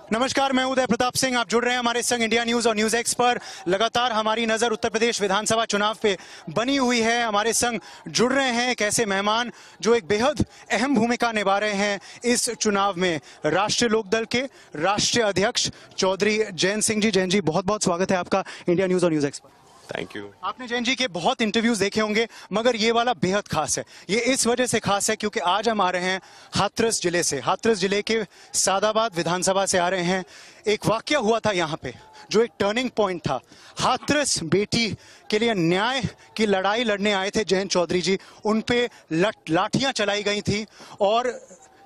नमस्कार, मैं उदय प्रताप सिंह। आप जुड़ रहे हैं हमारे संग इंडिया न्यूज और न्यूज एक्स पर। लगातार हमारी नजर उत्तर प्रदेश विधानसभा चुनाव पे बनी हुई है। हमारे संग जुड़ रहे हैं एक ऐसे मेहमान जो एक बेहद अहम भूमिका निभा रहे हैं इस चुनाव में। राष्ट्रीय लोकदल के राष्ट्रीय अध्यक्ष चौधरी जयंत सिंह जी। जयंत जी, बहुत बहुत स्वागत है आपका इंडिया न्यूज और न्यूज एक्स पर। Thank you. आपने जयंत जी के बहुत इंटरव्यूज देखे होंगे, मगर ये वाला बेहद खास है। ये इस वजह से खास है क्योंकि आज हम आ रहे हैं हाथरस जिले से। हाथरस जिले के सादाबाद विधानसभा से आ रहे हैं। एक वाकया हुआ था यहाँ पे जो एक टर्निंग पॉइंट था। हाथरस बेटी के लिए न्याय की लड़ाई लड़ने आए थे जयंत चौधरी जी। उन पे लाठियां चलाई गई थी और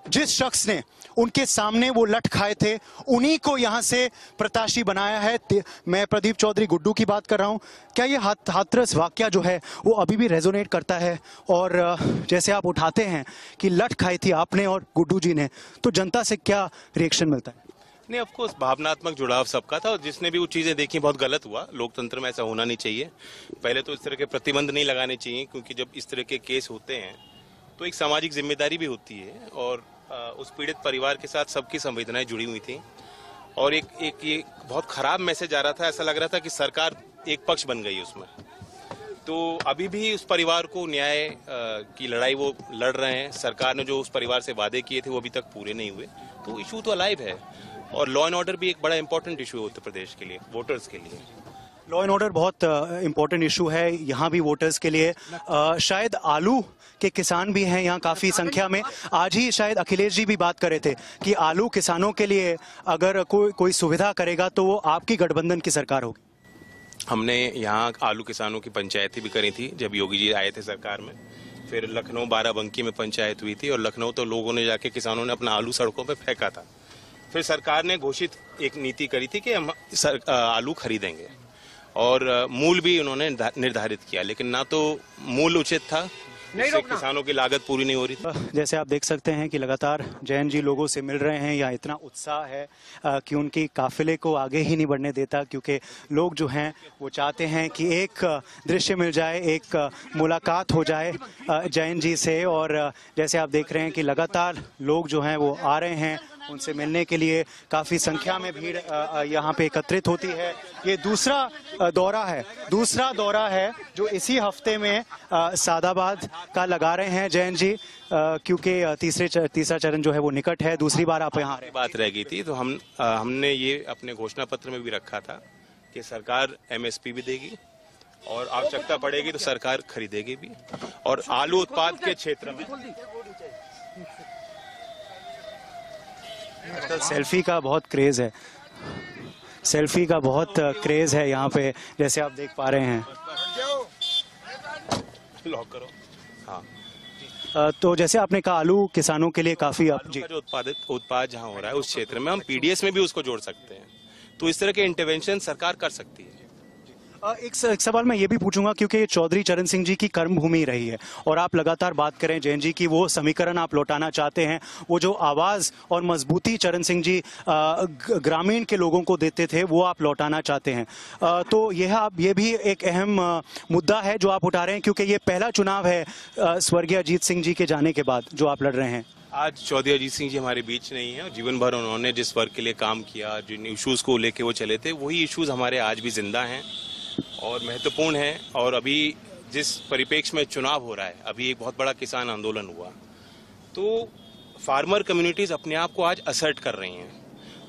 जिस शख्स ने उनके सामने वो लठ खाए थे उन्हीं को यहाँ से प्रत्याशी बनाया है। मैं प्रदीप चौधरी गुड्डू की बात कर रहा हूँ। क्या ये हाथरस वाकया जो है वो अभी भी रेजोनेट करता है? और जैसे आप उठाते हैं कि लठ खाई थी आपने और गुड्डू जी ने, तो जनता से क्या रिएक्शन मिलता है? नहीं, ऑफ कोर्स भावनात्मक जुड़ाव सबका था और जिसने भी वो चीजें देखी बहुत गलत हुआ। लोकतंत्र में ऐसा होना नहीं चाहिए। पहले तो इस तरह के प्रतिबंध नहीं लगाने चाहिए, क्योंकि जब इस तरह के केस होते हैं तो एक सामाजिक जिम्मेदारी भी होती है और उस पीड़ित परिवार के साथ सबकी संवेदनाएं जुड़ी हुई थी और एक ये बहुत खराब मैसेज आ रहा था। ऐसा लग रहा था कि सरकार एक पक्ष बन गई उसमें। तो अभी भी उस परिवार को न्याय की लड़ाई वो लड़ रहे हैं। सरकार ने जो उस परिवार से वादे किए थे वो अभी तक पूरे नहीं हुए। तो इशू तो अलाइव है और लॉ एंड ऑर्डर भी एक बड़ा इंपॉर्टेंट इशू है उत्तर प्रदेश के लिए, वोटर्स के लिए। लॉ एंड ऑर्डर बहुत इंपॉर्टेंट इशू है यहाँ भी वोटर्स के लिए। शायद आलू के किसान भी हैं यहाँ काफ़ी संख्या में। आज ही शायद अखिलेश जी भी बात कर रहे थे कि आलू किसानों के लिए अगर कोई सुविधा करेगा तो वो आपकी गठबंधन की सरकार होगी। हमने यहाँ आलू किसानों की पंचायतें भी करी थी जब योगी जी आए थे सरकार में। फिर लखनऊ बाराबंकी में पंचायत हुई थी और लखनऊ तो लोगों ने जाके किसानों ने अपना आलू सड़कों पर फेंका था। फिर सरकार ने घोषित एक नीति करी थी कि हम आलू खरीदेंगे और मूल भी उन्होंने निर्धारित किया, लेकिन ना तो मूल उचित था, इससे किसानों की लागत पूरी नहीं हो रही थी। जैसे आप देख सकते हैं कि लगातार जयंत जी लोगों से मिल रहे हैं। या इतना उत्साह है कि उनकी काफिले को आगे ही नहीं बढ़ने देता, क्योंकि लोग जो हैं वो चाहते हैं कि एक दृश्य मिल जाए, एक मुलाकात हो जाए जयंत जी से। और जैसे आप देख रहे हैं कि लगातार लोग जो हैं वो आ रहे हैं उनसे मिलने के लिए। काफ़ी संख्या में भीड़ यहाँ पे एकत्रित होती है। ये दूसरा दौरा है जो इसी हफ्ते में सादाबाद का लगा रहे हैं जयंत जी, क्योंकि तीसरा चरण जो है वो निकट है। दूसरी बार आप यहाँ बात रह गई थी तो हमने ये अपने घोषणा पत्र में भी रखा था कि सरकार MSP भी देगी और आवश्यकता पड़ेगी तो सरकार खरीदेगी भी। और आलू उत्पाद के क्षेत्र में आजकल सेल्फी का बहुत क्रेज है। सेल्फी का बहुत क्रेज है यहाँ पे, जैसे आप देख पा रहे हैं। लॉक करो। हाँ, तो जैसे आपने कहा आलू किसानों के लिए काफी जी जो उत्पाद जहाँ हो रहा है उस क्षेत्र में हम PDS में भी उसको जोड़ सकते हैं। तो इस तरह के इंटरवेंशन सरकार कर सकती है। एक सवाल मैं ये भी पूछूंगा, क्योंकि ये चौधरी चरण सिंह जी की कर्मभूमि रही है और आप लगातार बात करें जयंत जी की, वो समीकरण आप लौटाना चाहते हैं। वो जो आवाज और मजबूती चरण सिंह जी ग्रामीण के लोगों को देते थे वो आप लौटाना चाहते हैं। तो ये भी एक अहम मुद्दा है जो आप उठा रहे हैं, क्योंकि ये पहला चुनाव है स्वर्गीय अजीत सिंह जी के जाने के बाद जो आप लड़ रहे हैं। आज चौधरी अजीत सिंह जी हमारे बीच नहीं है और जीवन भर उन्होंने जिस वर्ग के लिए काम किया, जिन इशूज को लेके वो चले थे, वही इशूज हमारे आज भी जिंदा हैं और महत्वपूर्ण है। और अभी जिस परिप्रेक्ष्य में चुनाव हो रहा है, अभी एक बहुत बड़ा किसान आंदोलन हुआ तो फार्मर कम्युनिटीज अपने आप को आज असर्ट कर रही हैं।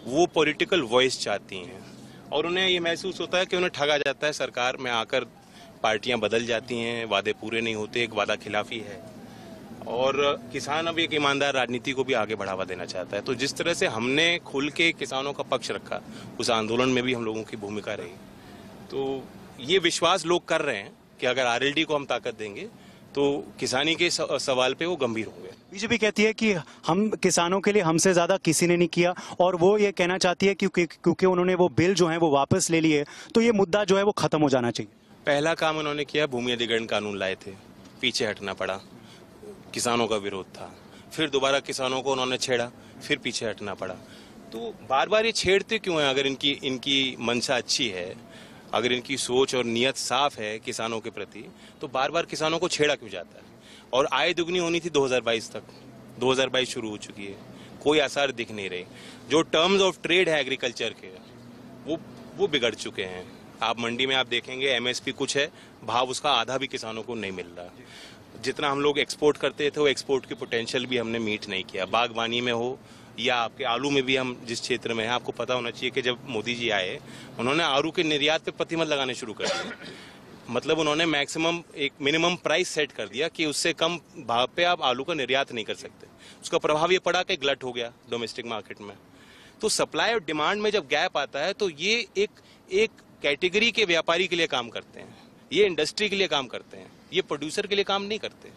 वो पॉलिटिकल वॉइस चाहती हैं और उन्हें ये महसूस होता है कि उन्हें ठगा जाता है। सरकार में आकर पार्टियां बदल जाती हैं, वादे पूरे नहीं होते, एक वादा खिलाफी है और किसान अब एक ईमानदार राजनीति को भी आगे बढ़ावा देना चाहता है। तो जिस तरह से हमने खुल के किसानों का पक्ष रखा, उस आंदोलन में भी हम लोगों की भूमिका रही। तो ये विश्वास लोग कर रहे हैं कि अगर RLD को हम ताकत देंगे तो किसानी के सवाल पे वो गंभीर होंगे। बीजेपी कहती है कि हम किसानों के लिए हमसे ज्यादा किसी ने नहीं किया और वो ये कहना चाहती है क्योंकि उन्होंने वो बिल जो है वो वापस ले लिए तो ये मुद्दा जो है वो खत्म हो जाना चाहिए। पहला काम उन्होंने किया, भूमि अधिग्रहण कानून लाए थे, पीछे हटना पड़ा, किसानों का विरोध था। फिर दोबारा किसानों को उन्होंने छेड़ा, फिर पीछे हटना पड़ा। तो बार बार ये छेड़ते क्यों हैं? अगर इनकी मंशा अच्छी है, अगर इनकी सोच और नियत साफ है किसानों के प्रति, तो बार बार किसानों को छेड़ा क्यों जाता है? और आय दुगनी होनी थी 2022 तक, 2022 शुरू हो चुकी है, कोई आसार दिख नहीं रहे। जो टर्म्स ऑफ ट्रेड है एग्रीकल्चर के वो बिगड़ चुके हैं। आप मंडी में आप देखेंगे एमएसपी कुछ है, भाव उसका आधा भी किसानों को नहीं मिल रहा। जितना हम लोग एक्सपोर्ट करते थे वो एक्सपोर्ट की पोटेंशियल भी हमने मीट नहीं किया। बागवानी में हो या आपके आलू में भी, हम जिस क्षेत्र में हैं आपको पता होना चाहिए कि जब मोदी जी आए उन्होंने आलू के निर्यात पे प्रतिबंध लगाने शुरू कर दिए। मतलब उन्होंने मैक्सिमम एक मिनिमम प्राइस सेट कर दिया कि उससे कम भाव पे आप आलू का निर्यात नहीं कर सकते। उसका प्रभाव ये पड़ा कि गलत हो गया डोमेस्टिक मार्केट में। तो सप्लाई और डिमांड में जब गैप आता है तो ये एक कैटेगरी के व्यापारी के लिए काम करते हैं, ये इंडस्ट्री के लिए काम करते हैं, ये प्रोड्यूसर के लिए काम नहीं करते।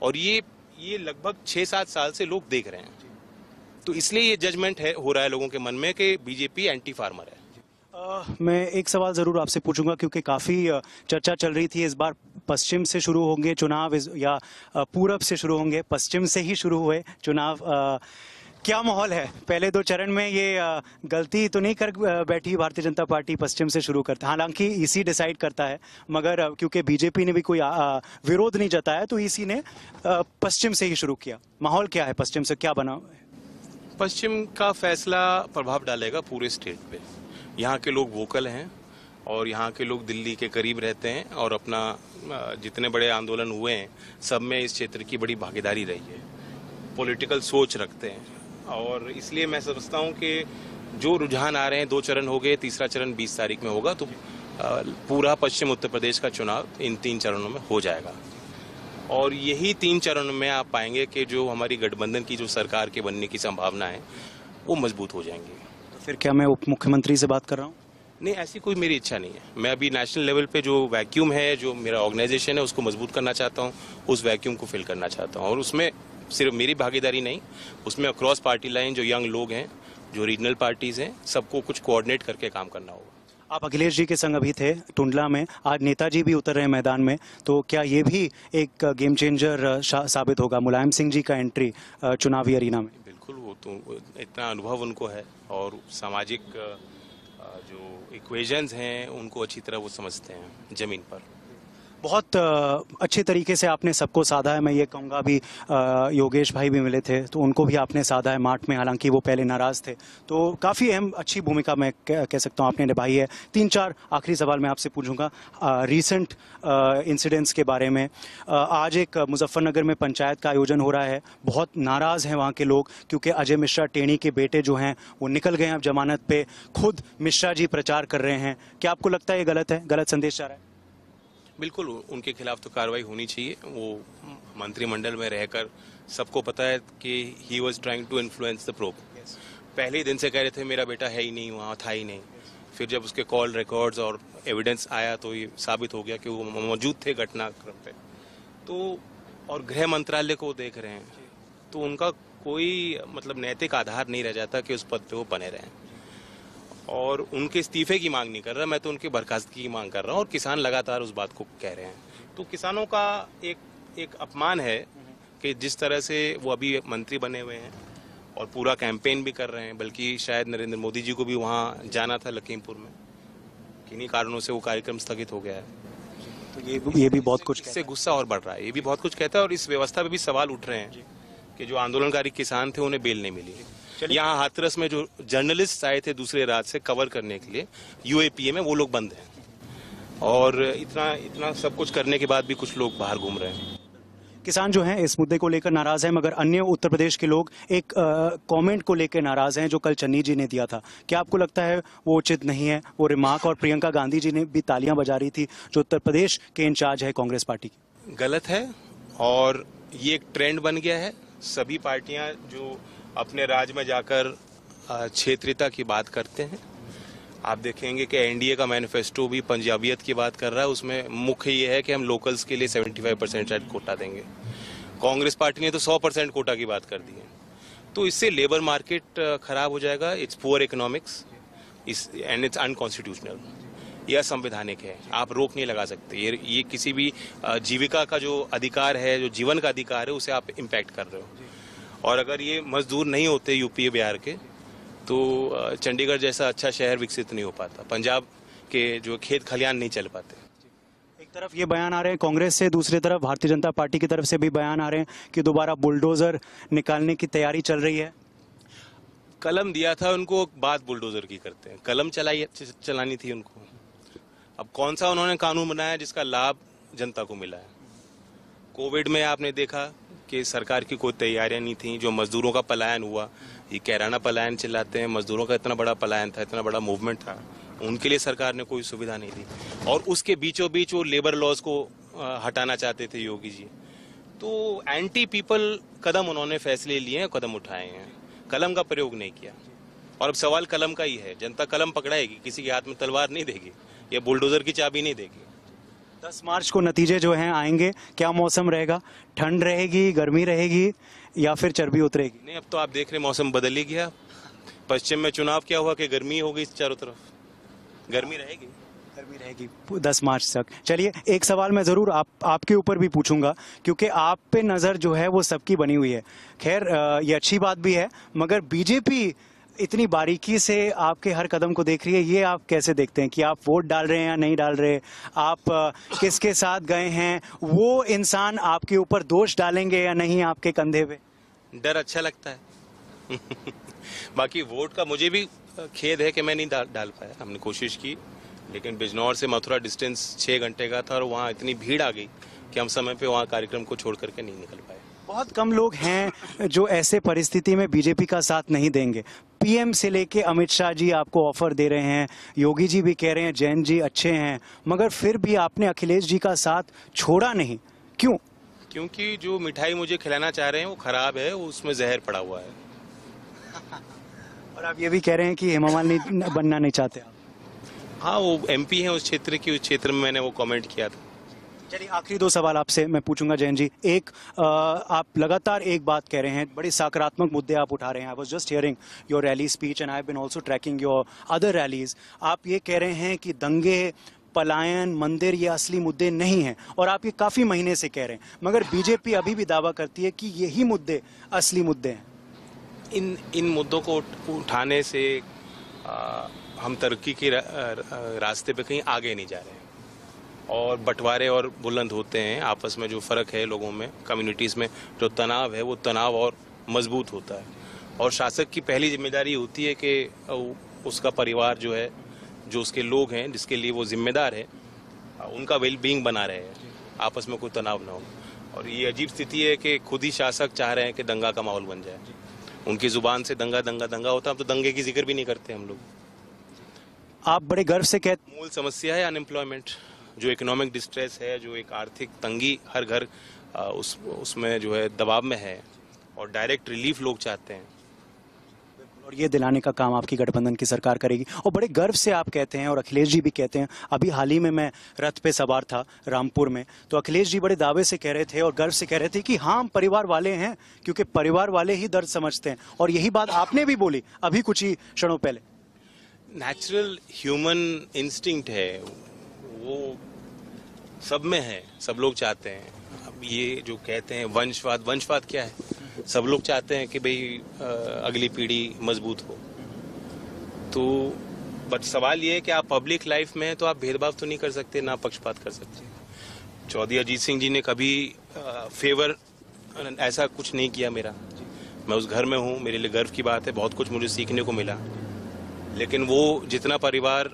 और ये लगभग 6-7 साल से लोग देख रहे हैं। तो इसलिए ये जजमेंट हो रहा है लोगों के मन में कि बीजेपी एंटी फार्मर है। मैं एक सवाल जरूर आपसे पूछूंगा, क्योंकि काफी चर्चा चल रही थी इस बार पश्चिम से शुरू होंगे चुनाव या पूरब से शुरू होंगे। पश्चिम से ही शुरू हुए चुनाव, क्या माहौल है? पहले 2 चरण में ये गलती तो नहीं कर बैठी भारतीय जनता पार्टी पश्चिम से शुरू करता, हालांकि ईसी डिसाइड करता है, मगर क्योंकि बीजेपी ने भी कोई विरोध नहीं जताया तो ईसी ने पश्चिम से ही शुरू किया। माहौल क्या है पश्चिम से, क्या बना? पश्चिम का फैसला प्रभाव डालेगा पूरे स्टेट पे। यहाँ के लोग वोकल हैं और यहाँ के लोग दिल्ली के करीब रहते हैं और अपना जितने बड़े आंदोलन हुए हैं सब में इस क्षेत्र की बड़ी भागीदारी रही है, पॉलिटिकल सोच रखते हैं। और इसलिए मैं समझता हूँ कि जो रुझान आ रहे हैं, 2 चरण हो गए, तीसरा चरण 20 तारीख में होगा, तो पूरा पश्चिम उत्तर प्रदेश का चुनाव इन 3 चरणों में हो जाएगा। और यही 3 चरणों में आप पाएंगे कि जो हमारी गठबंधन की जो सरकार के बनने की संभावना है वो मजबूत हो जाएंगी। तो फिर क्या मैं उप मुख्यमंत्री से बात कर रहा हूँ? नहीं, ऐसी कोई मेरी इच्छा नहीं है। मैं अभी नेशनल लेवल पे जो वैक्यूम है, जो मेरा ऑर्गेनाइजेशन है, उसको मजबूत करना चाहता हूँ, उस वैक्यूम को फिल करना चाहता हूँ। और उसमें सिर्फ मेरी भागीदारी नहीं, उसमें अक्रॉस पार्टी लाइन जो यंग लोग हैं, जो रीजनल पार्टीज हैं, सबको कुछ कोऑर्डिनेट करके काम करना होगा। आप अखिलेश जी के संग अभी थे टुंडला में, आज नेताजी भी उतर रहे हैं मैदान में, तो क्या ये भी एक गेम चेंजर साबित होगा, मुलायम सिंह जी का एंट्री चुनावी अरीना में? बिल्कुल, वो तो इतना अनुभव उनको है और सामाजिक जो इक्वेशंस हैं उनको अच्छी तरह वो समझते हैं जमीन पर। बहुत अच्छे तरीके से आपने सबको साधा है। मैं ये कहूँगा, अभी योगेश भाई भी मिले थे तो उनको भी आपने साधा है माठ में, हालांकि वो पहले नाराज थे। तो काफ़ी अहम अच्छी भूमिका मैं कह सकता हूँ आपने निभाई है। 3-4 आखिरी सवाल मैं आपसे पूछूंगा रीसेंट इंसिडेंट्स के बारे में। आज एक मुजफ्फरनगर में पंचायत का आयोजन हो रहा है, बहुत नाराज़ हैं वहाँ के लोग, क्योंकि अजय मिश्रा टेणी के बेटे जो हैं वो निकल गए हैं अब जमानत पे, खुद मिश्रा जी प्रचार कर रहे हैं। क्या आपको लगता है ये गलत है, गलत संदेश जा रहा है? बिल्कुल, उनके खिलाफ तो कार्रवाई होनी चाहिए। वो मंत्रिमंडल में रहकर सबको पता है कि he was trying to influence the probe. पहले ही दिन से कह रहे थे मेरा बेटा है ही नहीं, वहाँ था ही नहीं। फिर जब उसके कॉल रिकॉर्ड्स और एविडेंस आया तो ये साबित हो गया कि वो मौजूद थे घटनाक्रम पे। तो और गृह मंत्रालय को देख रहे हैं तो उनका कोई मतलब नैतिक आधार नहीं रह जाता कि उस पद पे वो बने रहें। और उनके इस्तीफे की मांग नहीं कर रहा, मैं तो उनके बर्खास्तगी की मांग कर रहा हूँ। और किसान लगातार उस बात को कह रहे हैं। तो किसानों का एक अपमान है कि जिस तरह से वो अभी मंत्री बने हुए हैं और पूरा कैंपेन भी कर रहे हैं, बल्कि शायद नरेंद्र मोदी जी को भी वहाँ जाना था लखीमपुर में, किन्हीं कारणों से वो कार्यक्रम स्थगित हो गया है। तो ये भी बहुत कुछ, इससे गुस्सा और बढ़ रहा है, ये भी बहुत कुछ कहता है। और इस व्यवस्था पे भी सवाल उठ रहे हैं कि जो आंदोलनकारी किसान थे उन्हें बेल नहीं मिली। यहाँ हाथरस में जो जर्नलिस्ट आए थे दूसरे राज्य से कवर करने के लिए यूएपीए में, वो लोग बंद हैं। और इतना सब कुछ करने के बाद भी कुछ लोग बाहर घूम रहे हैं। किसान जो हैं इस मुद्दे को लेकर नाराज हैं, मगर अन्य उत्तर प्रदेश के लोग एक कमेंट को लेकर नाराज हैं जो कल चन्नी जी ने दिया था। क्या आपको लगता है वो उचित नहीं है, वो रिमार्क? और प्रियंका गांधी जी ने भी तालियां बजा रही थी, जो उत्तर प्रदेश के इंचार्ज है कांग्रेस पार्टी की। गलत है और ये एक ट्रेंड बन गया है। सभी पार्टियां जो अपने राज्य में जाकर क्षेत्रीयता की बात करते हैं, आप देखेंगे कि एनडीए का मैनिफेस्टो भी पंजाबियत की बात कर रहा है। उसमें मुख्य ये है कि हम लोकल्स के लिए 75% शायद कोटा देंगे। कांग्रेस पार्टी ने तो 100% कोटा की बात कर दी है। तो इससे लेबर मार्केट खराब हो जाएगा। It's poor economics and it's unconstitutional. यह असंवैधानिक है, आप रोक नहीं लगा सकते। ये किसी भी जीविका का जो अधिकार है, जो जीवन का अधिकार है, उसे आप इम्पैक्ट कर रहे हो। और अगर ये मजदूर नहीं होते यूपी बिहार के, तो चंडीगढ़ जैसा अच्छा शहर विकसित नहीं हो पाता, पंजाब के जो खेत खलियान नहीं चल पाते। एक तरफ ये बयान आ रहे हैं कांग्रेस से, दूसरी तरफ भारतीय जनता पार्टी की तरफ से भी बयान आ रहे हैं कि दोबारा बुलडोजर निकालने की तैयारी चल रही है। कलम दिया था उनको, बात बुलडोजर की करते हैं। कलम चलानी थी उनको। अब कौन सा उन्होंने कानून बनाया जिसका लाभ जनता को मिला है? कोविड में आपने देखा कि सरकार की कोई तैयारियां नहीं थी, जो मजदूरों का पलायन हुआ, ये कैराना पलायन चिल्लाते हैं, मजदूरों का इतना बड़ा पलायन था, इतना बड़ा मूवमेंट था, उनके लिए सरकार ने कोई सुविधा नहीं दी। और उसके बीचों बीच वो लेबर लॉज को हटाना चाहते थे योगी जी। तो एंटी पीपल कदम उन्होंने फैसले लिए हैं, कदम उठाए हैं, कलम का प्रयोग नहीं किया। और अब सवाल कलम का ही है, जनता कलम पकड़ाएगी, किसी के हाथ में तलवार नहीं देगी, या बुलडोजर की चाबी नहीं देगी। 10 मार्च को नतीजे जो हैं आएंगे, क्या मौसम रहेगा? ठंड रहेगी, गर्मी रहेगी, या फिर चर्बी उतरेगी? नहीं, अब तो आप देख रहे मौसम बदल ही गया। पश्चिम में चुनाव क्या हुआ कि गर्मी हो गई चारों तरफ, गर्मी रहेगी। 10 मार्च तक। चलिए, एक सवाल मैं जरूर आपके ऊपर भी पूछूंगा, क्योंकि आप पे नजर जो है वो सबकी बनी हुई है। खैर, ये अच्छी बात भी है, मगर बीजेपी इतनी बारीकी से आपके हर कदम को देख रही है, ये आप कैसे देखते हैं कि आप वोट डाल रहे हैं या नहीं डाल रहे? आप किसके साथ गए हैं? वो इंसान आपके ऊपर दोष डालेंगे या नहीं आपके कंधे पे? डर अच्छा लगता है। बाकी वोट का मुझे भी खेद है कि मैं नहीं डाल पाया। हमने कोशिश की, लेकिन बिजनौर से मथुरा डिस्टेंस 6 घंटे का था और वहाँ इतनी भीड़ आ गई कि हम समय पे वहाँ कार्यक्रम को छोड़ करके नहीं निकल पाए। बहुत कम लोग हैं जो ऐसे परिस्थिति में बीजेपी का साथ नहीं देंगे। पीएम से लेके अमित शाह जी आपको ऑफर दे रहे हैं, योगी जी भी कह रहे हैं जैन जी अच्छे हैं, मगर फिर भी आपने अखिलेश जी का साथ छोड़ा नहीं, क्यों? क्योंकि जो मिठाई मुझे खिलाना चाह रहे हैं वो खराब है, उसमें जहर पड़ा हुआ है। और आप ये भी कह रहे हैं कि हेमा मालिनी बनना नहीं चाहते आप? हाँ, वो एमपी हैं उस क्षेत्र की, उस क्षेत्र में मैंने वो कमेंट किया था। चलिए, आखिरी 2 सवाल आपसे मैं पूछूंगा जैन जी। एक, आप लगातार एक बात कह रहे हैं, बड़े सकारात्मक मुद्दे आप उठा रहे हैं। I was just hearing your rally speech and I have been also tracking your other rallies. आप ये कह रहे हैं कि दंगे, पलायन, मंदिर ये असली मुद्दे नहीं हैं, और आप ये काफी महीने से कह रहे हैं, मगर बीजेपी अभी भी दावा करती है कि यही मुद्दे असली मुद्दे हैं। इन मुद्दों को उठाने से हम तरक्की के रास्ते पे कहीं आगे नहीं जा रहे हैं, और बंटवारे और बुलंद होते हैं। आपस में जो फ़र्क है लोगों में, कम्युनिटीज़ में जो तनाव है, वो तनाव और मजबूत होता है। और शासक की पहली जिम्मेदारी होती है कि उसका परिवार जो है, जो उसके लोग हैं जिसके लिए वो जिम्मेदार है, उनका वेल बीइंग बना रहे, आपस में कोई तनाव ना हो। और ये अजीब स्थिति है कि खुद ही शासक चाह रहे हैं कि दंगा का माहौल बन जाए। उनकी ज़ुबान से दंगा दंगा दंगा होता है, हम तो दंगे की जिक्र भी नहीं करते हम लोग। आप बड़े गर्व से कहते, मूल समस्या है अनएम्प्लॉयमेंट, जो इकोनॉमिक डिस्ट्रेस है, जो एक आर्थिक तंगी हर घर उसमें जो है दबाव में है, और डायरेक्ट रिलीफ लोग चाहते हैं। और ये दिलाने का काम आपकी गठबंधन की सरकार करेगी। और बड़े गर्व से आप कहते हैं, और अखिलेश जी भी कहते हैं। अभी हाल ही में मैं रथ पे सवार था रामपुर में, तो अखिलेश जी बड़े दावे से कह रहे थे और गर्व से कह रहे थे कि हाँ, हम परिवार वाले हैं, क्योंकि परिवार वाले ही दर्द समझते हैं। और यही बात आपने भी बोली अभी कुछ ही क्षणों पहले। नेचुरल ह्यूमन इंस्टिंक्ट है, वो सब में है, सब लोग चाहते हैं। अब ये जो कहते हैं वंशवाद, वंशवाद क्या है? सब लोग चाहते हैं कि भाई अगली पीढ़ी मजबूत हो। तो बट सवाल ये है कि आप पब्लिक लाइफ में हैं तो आप भेदभाव तो नहीं कर सकते, ना पक्षपात कर सकते। चौधरी अजीत सिंह जी ने कभी फेवर ऐसा कुछ नहीं किया मेरा। मैं उस घर में हूँ, मेरे लिए गर्व की बात है, बहुत कुछ मुझे सीखने को मिला। लेकिन वो जितना परिवार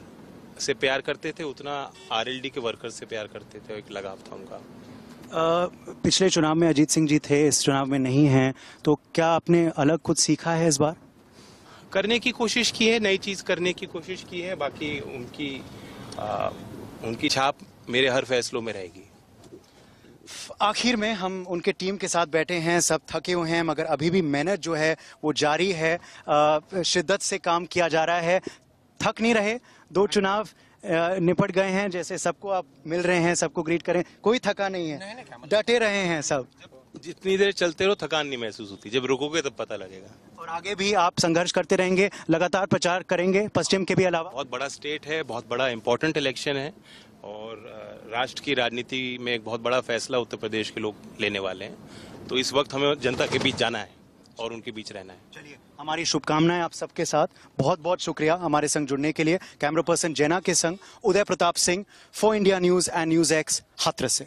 से प्यार करते थे उतना आरएलडी के वर्कर्स से प्यार करते थे, एक लगाव था उनका। पिछले चुनाव में अजीत सिंह जी थे, इस चुनाव में नहीं हैं, तो क्या आपने अलग कुछ सीखा है इस बार? करने की कोशिश की है, नई चीज़ करने की कोशिश की है। बाकी उनकी छाप मेरे हर फैसलों में रहेगी। आखिर में हम उनके टीम के साथ बैठे हैं, सब थके हुए हैं, मगर अभी भी मेहनत जो है वो जारी है। शिद्दत से काम किया जा रहा है, थक नहीं रहे। 2 चुनाव निपट गए हैं, जैसे सबको आप मिल रहे हैं, सबको ग्रीट करें, कोई थका नहीं है, डटे रहे हैं सब। जितनी देर चलते रहो थकान नहीं महसूस होती, जब रुकोगे तब पता लगेगा। और आगे भी आप संघर्ष करते रहेंगे, लगातार प्रचार करेंगे पश्चिम के भी अलावा? बहुत बड़ा स्टेट है, बहुत बड़ा इंपॉर्टेंट इलेक्शन है, और राष्ट्र की राजनीति में एक बहुत बड़ा फैसला उत्तर प्रदेश के लोग लेने वाले हैं। तो इस वक्त हमें जनता के बीच जाना है और उनके बीच रहना है। चलिए, हमारी शुभकामनाएं आप सबके साथ। बहुत बहुत शुक्रिया हमारे संग जुड़ने के लिए। कैमरा पर्सन जैना के संग Uday Pratap Singh, for India news and news X, Hathras से।